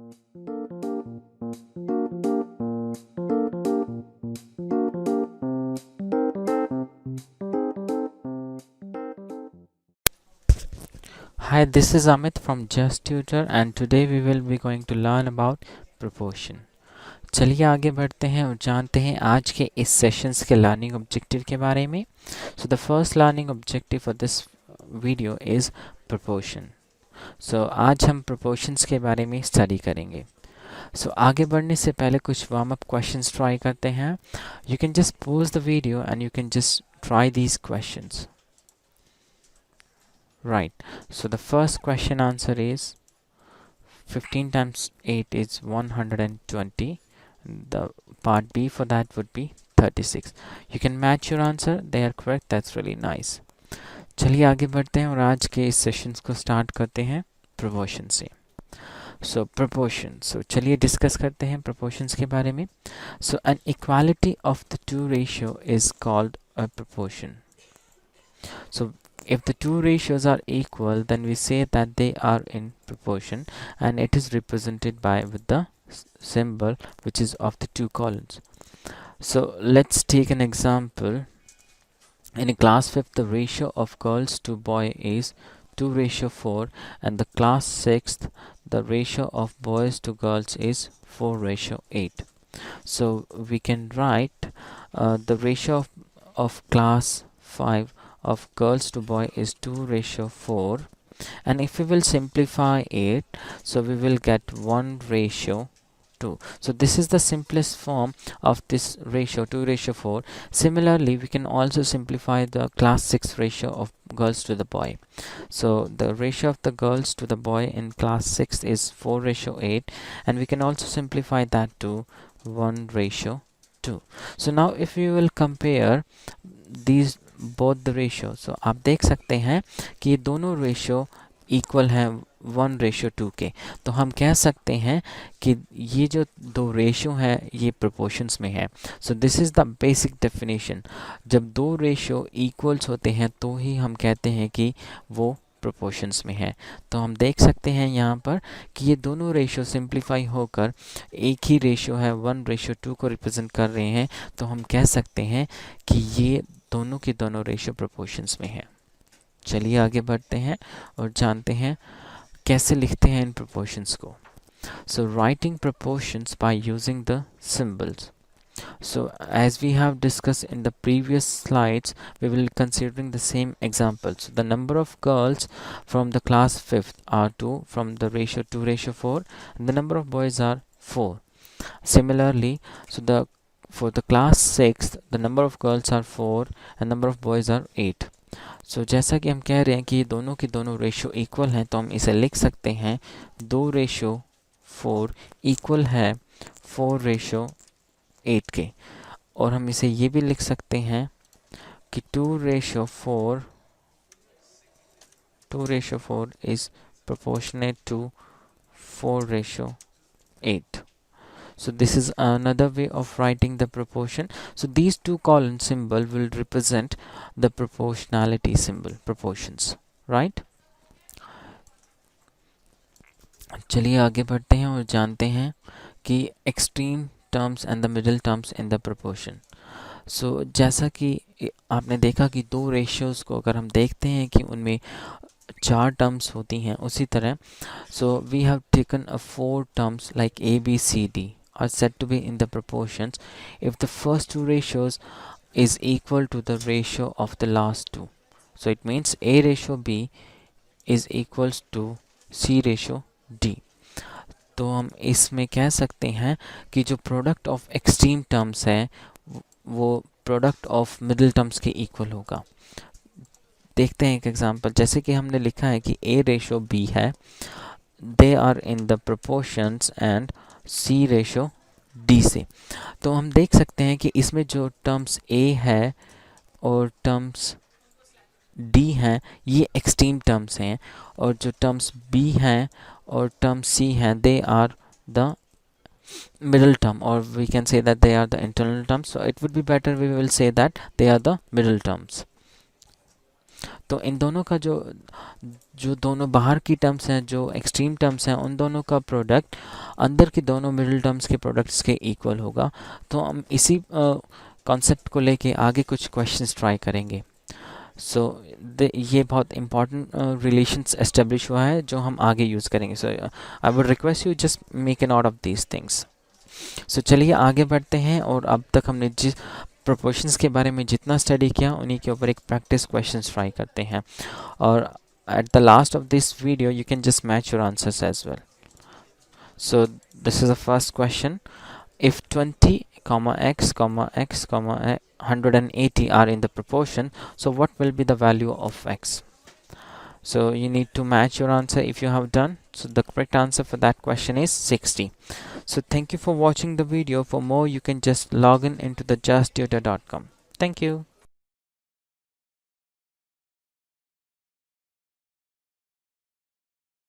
Hi, this is Amit from Just Tutor and today we will be going to learn about proportion. चलिए आगे बढ़ते हैं और जानते हैं आज के इस सेशंस के लर्निंग ऑब्जेक्टिव के बारे में. So the first learning objective for this video is proportion. So आज हम proportions के बारे में स्टडी करेंगे. So आगे बढ़ने से पहले कुछ वार्म अप क्वेश्चंस ट्राई करते हैं. You can just pause the video and you can just try these questions. Right, so the first question answer is 15 times 8 is 120. The part B for that would be 36. You can match your answer, they are correct, that's really nice. चलिए आगे बढ़ते हैं और आज के इस sessions को start करते हैं proportion से. So proportion, so चलिए डिस्कस करते हैं proportions के बारे में. So an equality of the two ratio is called a proportion. So if the two ratios are equal, then we say that they are in proportion, and it is represented by with the symbol which is of the two columns. So let's take an example. In class 5th, the ratio of girls to boy is 2:4, and the class 6th, the ratio of boys to girls is 4:8. So we can write the ratio of class 5 of girls to boy is 2:4, and if we will simplify it, so we will get 1:2. So this is the simplest form of this ratio, 2:4. Similarly, we can also simplify the class 6 ratio of girls to the boy. So the ratio of the girls to the boy in class 6 is 4:8, and we can also simplify that to 1:2. So now if we will compare these both the ratio, so आप देख सकते हैं कि ये दोनों ratio equal हैं 1:2 के. तो हम कह सकते हैं कि ये जो दो रेशियो हैं ये प्रोपोर्शंस में है. So this is the basic definition. जब दो रेशियो इक्वल्स होते हैं तो ही हम कहते हैं कि वो प्रोपोर्शंस में है. तो हम देख सकते हैं यहाँ पर कि ये दोनों रेशियो सिंप्लीफाई होकर एक ही रेशियो है 1:2 को रिप्रेजेंट कर रहे हैं. तो हम कह सकते हैं कि ये दोनों की दोनों रेशियो प्रोपोर्शंस में है. चलिए आगे बढ़ते हैं और जानते हैं कैसे लिखते हैं इन प्रोपोर्शंस को. So writing proportions by using the symbols. So as we have discussed in the previous slides, we will considering the same examples. The number of girls from the class 5th are 2 from the ratio 2:4, and the number of boys are 4. Similarly, so for the class 6th, the number of girls are 4 and number of boys are 8. So जैसा कि हम कह रहे हैं कि दोनों की दोनों रेशियो इक्वल हैं, तो हम इसे लिख सकते हैं 2:4 इक्वल है 4:8 के. और हम इसे ये भी लिख सकते हैं कि 2:4 is proportionate to 4:8. So this is another way of writing the proportion. So these two column symbol will represent the proportionality symbol, proportions, right? चलिए आगे बढ़ते हैं और जानते हैं कि extreme terms and the middle terms in the proportion. So जैसा कि आपने देखा कि दो रेशियोज़ को अगर हम देखते हैं कि उनमें 4 टर्म्स होती हैं, उसी तरह so we have taken a 4 terms like A, B, C, D are said to be in the proportions if the first two ratios is equal to the ratio of the last two. So it means A ratio B is equals to C ratio D. तो हम इसमें कह सकते हैं कि जो product of extreme terms है वो प्रोडक्ट ऑफ मिडिल टर्म्स के इक्वल होगा. देखते हैं एक एग्जांपल. जैसे कि हमने लिखा है कि A रेशो B है, they are in the proportions and C ratio D से. तो हम देख सकते हैं कि इसमें जो टर्म्स A है और टर्म्स D हैं ये एक्सट्रीम टर्म्स हैं, और जो टर्म्स B हैं और टर्म C हैं they are the middle term, or we can say that they are the internal terms. So it would be better we will say that they are the middle terms. तो इन दोनों का जो जो दोनों बाहर की terms हैं, जो एक्सट्रीम टर्म्स हैं, उन दोनों का प्रोडक्ट अंदर की दोनों मिडिल टर्म्स के प्रोडक्ट्स के इक्वल होगा। तो हम इसी कॉन्सेप्ट को लेके आगे कुछ क्वेश्चंस ट्राई करेंगे। सो ये बहुत इंपॉर्टेंट रिलेशंस एस्टेब्लिश हुआ है जो हम आगे यूज़ करेंगे। So I would request you just make a note of these things. So चलिए आगे बढ़ते हैं, और अब तक हमने जिस प्रोपोर्शंस के बारे में जितना स्टडी किया उन्हीं के ऊपर एक प्रैक्टिस क्वेश्चंस ट्राई करते हैं, और at the last of this video you can just match your answers as well. So this is the first question. If 20 comma x comma x comma 180 are in the proportion, so what will be the value of x? So you need to match your answer if you have done. So the correct answer for that question is 60. So thank you for watching the video. For more you can just log in into the justtutor.com. Thank you.